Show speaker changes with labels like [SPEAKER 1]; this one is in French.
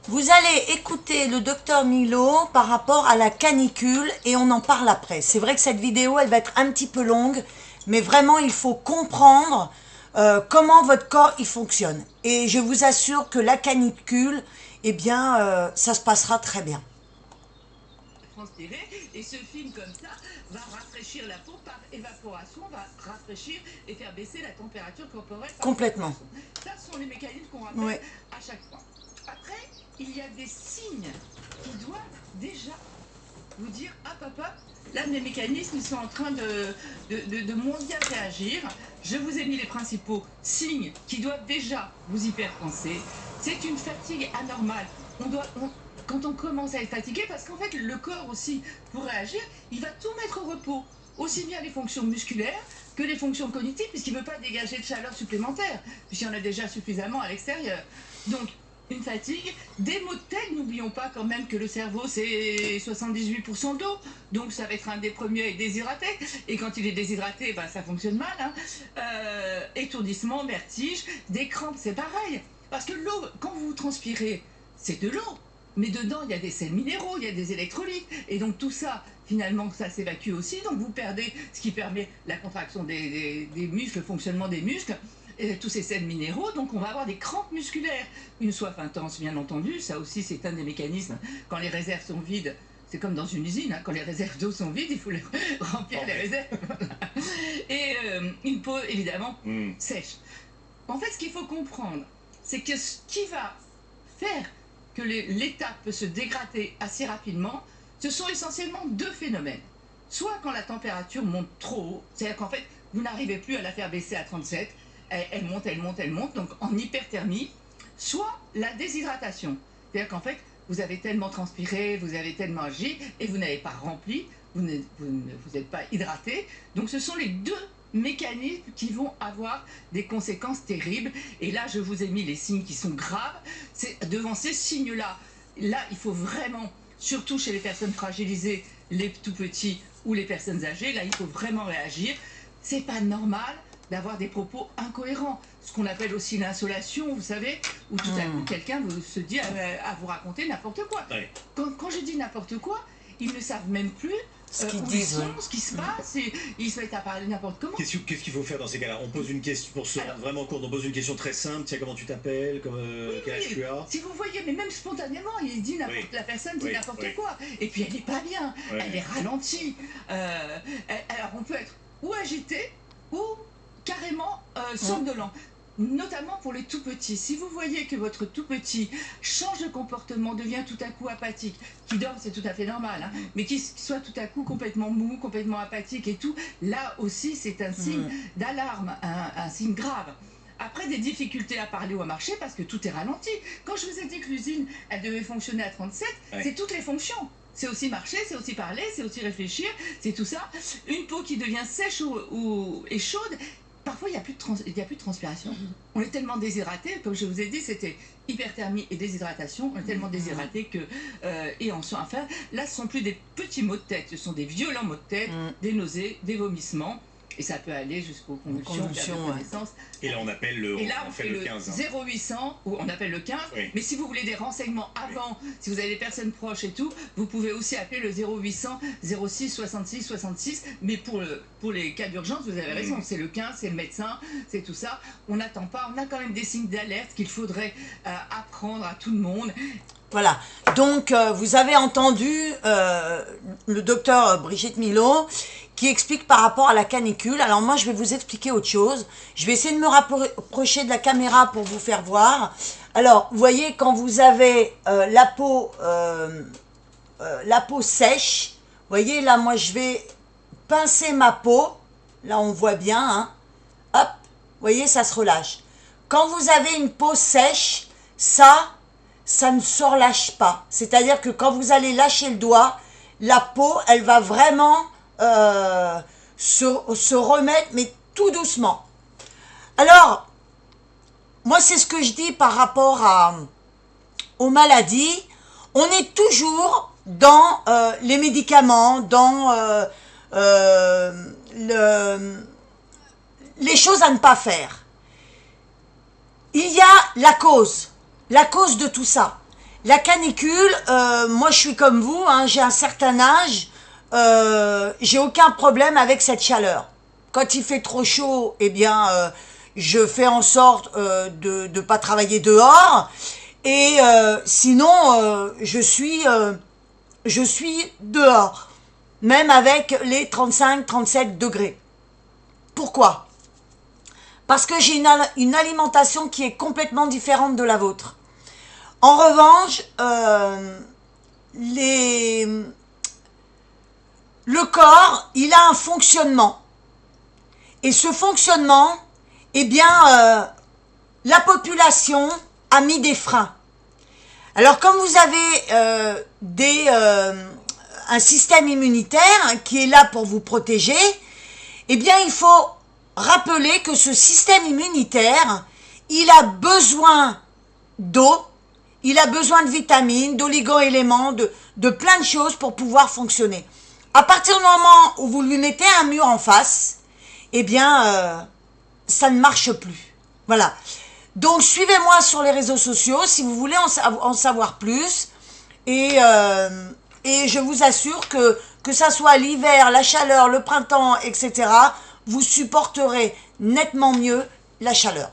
[SPEAKER 1] Vous allez écouter le docteur Milo par rapport à la canicule et on en parle après. C'est vrai que cette vidéo, elle va être un petit peu longue, mais vraiment, il faut comprendre comment votre corps il fonctionne. Et je vous assure que la canicule, eh bien, ça se passera très bien.
[SPEAKER 2] Transpirer et ce film comme ça va rafraîchir la peau par évaporation, va rafraîchir et faire baisser la température corporelle par
[SPEAKER 1] Complètement.
[SPEAKER 2] évaporation. Ça ce sont les mécanismes qu'on rappelle
[SPEAKER 1] Ouais.
[SPEAKER 2] à chaque fois. Après, il y a des signes qui doivent déjà vous dire hop hop hop, là mes mécanismes ils sont en train de moins bien réagir. Je vous ai mis les principaux signes qui doivent déjà vous y faire penser. C'est une fatigue anormale. Quand on commence à être fatigué, parce qu'en fait le corps aussi pour réagir, il va tout mettre au repos, aussi bien les fonctions musculaires que les fonctions cognitives, puisqu'il ne veut pas dégager de chaleur supplémentaire, puisqu'il y en a déjà suffisamment à l'extérieur. Donc une fatigue, des maux de tête, n'oublions pas quand même que le cerveau c'est 78% d'eau, donc ça va être un des premiers à être déshydraté, et quand il est déshydraté, ben, ça fonctionne mal, hein. Étourdissement, vertige, des crampes, c'est pareil, parce que l'eau, quand vous transpirez, c'est de l'eau, mais dedans il y a des sels minéraux, il y a des électrolytes, et donc tout ça, finalement ça s'évacue aussi, donc vous perdez ce qui permet la contraction des muscles, le fonctionnement des muscles, tous ces sels minéraux, donc on va avoir des crampes musculaires, une soif intense bien entendu, ça aussi c'est un des mécanismes, quand les réserves sont vides, c'est comme dans une usine, hein, quand les réserves d'eau sont vides, il faut les remplir les réserves. Et une peau évidemment sèche. En fait ce qu'il faut comprendre, c'est que ce qui va faire que l'état peut se dégrader assez rapidement, ce sont essentiellement deux phénomènes. Soit quand la température monte trop haut, c'est-à-dire qu'en fait vous n'arrivez plus à la faire baisser à 37, elle monte, elle monte, elle monte, donc en hyperthermie, soit la déshydratation. C'est-à-dire qu'en fait, vous avez tellement transpiré, vous avez tellement agi, et vous n'avez pas rempli, vous n'êtes pas hydraté. Donc ce sont les deux mécanismes qui vont avoir des conséquences terribles. Et là, je vous ai mis les signes qui sont graves. C'est devant ces signes-là, là, il faut vraiment, surtout chez les personnes fragilisées, les tout petits ou les personnes âgées, là, il faut vraiment réagir. C'est pas normal d'avoir des propos incohérents, ce qu'on appelle aussi l'insolation, vous savez, où tout à coup quelqu'un se dit à vous raconter n'importe quoi. Ouais. Quand je dis n'importe quoi, ils ne savent même plus
[SPEAKER 1] Ce qu'ils
[SPEAKER 2] où
[SPEAKER 1] disent,
[SPEAKER 2] ils sont,
[SPEAKER 1] ouais.
[SPEAKER 2] ce qui se passe, et ils se mettent à parler n'importe comment.
[SPEAKER 3] Qu'est-ce qu'il faut faire dans ces cas-là? On pose une question, pour se rendre vraiment compte, on pose une question très simple, tiens, comment tu t'appelles, quel âge tu as?
[SPEAKER 2] Si vous voyez, mais même spontanément, il dit la personne dit n'importe quoi, et puis elle n'est pas bien, elle est ralentie. Alors on peut être ou agité, ou carrément somnolent. Notamment pour les tout petits. Si vous voyez que votre tout petit change de comportement, devient tout à coup apathique, qui dort c'est tout à fait normal, hein, mais qui soit tout à coup complètement mou, complètement apathique et tout, là aussi c'est un signe d'alarme, un signe grave. Après, des difficultés à parler ou à marcher parce que tout est ralenti. Quand je vous ai dit que l'usine, elle devait fonctionner à 37, c'est toutes les fonctions. C'est aussi marcher, c'est aussi parler, c'est aussi réfléchir, c'est tout ça. Une peau qui devient sèche et chaude, parfois il n'y a, a plus de transpiration. On est tellement déshydraté, comme je vous ai dit, c'était hyperthermie et déshydratation. On est tellement déshydraté que... et enfin, là, ce ne sont plus des petits maux de tête, ce sont des violents maux de tête, des nausées, des vomissements. Et ça peut aller jusqu'aux convulsions, connaissance.
[SPEAKER 3] Et là, on appelle le,
[SPEAKER 2] et là, on fait le
[SPEAKER 3] 15.
[SPEAKER 2] 0800, ou on appelle le 15. Oui. Mais si vous voulez des renseignements avant, si vous avez des personnes proches et tout, vous pouvez aussi appeler le 0800 06 66 66. Mais pour les cas d'urgence, vous avez raison, c'est le 15, c'est le médecin, c'est tout ça. On n'attend pas, on a quand même des signes d'alerte qu'il faudrait apprendre à tout le monde.
[SPEAKER 1] Voilà, donc vous avez entendu le docteur Brigitte Milo qui explique par rapport à la canicule. Alors moi je vais vous expliquer autre chose. Je vais essayer de me rapprocher de la caméra pour vous faire voir. Alors vous voyez quand vous avez la peau sèche, vous voyez là moi je vais pincer ma peau. Là on voit bien, hein. Hop, vous voyez ça se relâche. Quand vous avez une peau sèche, ça ne se relâche pas. C'est-à-dire que quand vous allez lâcher le doigt, la peau, elle va vraiment se remettre, mais tout doucement. Alors, moi, c'est ce que je dis par rapport aux maladies. On est toujours dans les médicaments, dans les choses à ne pas faire. Il y a la cause de tout ça. La canicule, moi je suis comme vous, hein, j'ai un certain âge, j'ai aucun problème avec cette chaleur. Quand il fait trop chaud, eh bien, je fais en sorte de ne pas travailler dehors. Et sinon, je suis dehors, même avec les 35-37 degrés. Pourquoi? Parce que j'ai une alimentation qui est complètement différente de la vôtre. En revanche, le corps, il a un fonctionnement. Et ce fonctionnement, eh bien, la population a mis des freins. Alors, comme vous avez un système immunitaire qui est là pour vous protéger, eh bien, il faut rappeler que ce système immunitaire, il a besoin d'eau, il a besoin de vitamines, d'oligo-éléments, de plein de choses pour pouvoir fonctionner. À partir du moment où vous lui mettez un mur en face, eh bien, ça ne marche plus. Voilà. Donc, suivez-moi sur les réseaux sociaux si vous voulez en savoir plus. Et je vous assure que ça soit l'hiver, la chaleur, le printemps, etc., vous supporterez nettement mieux la chaleur.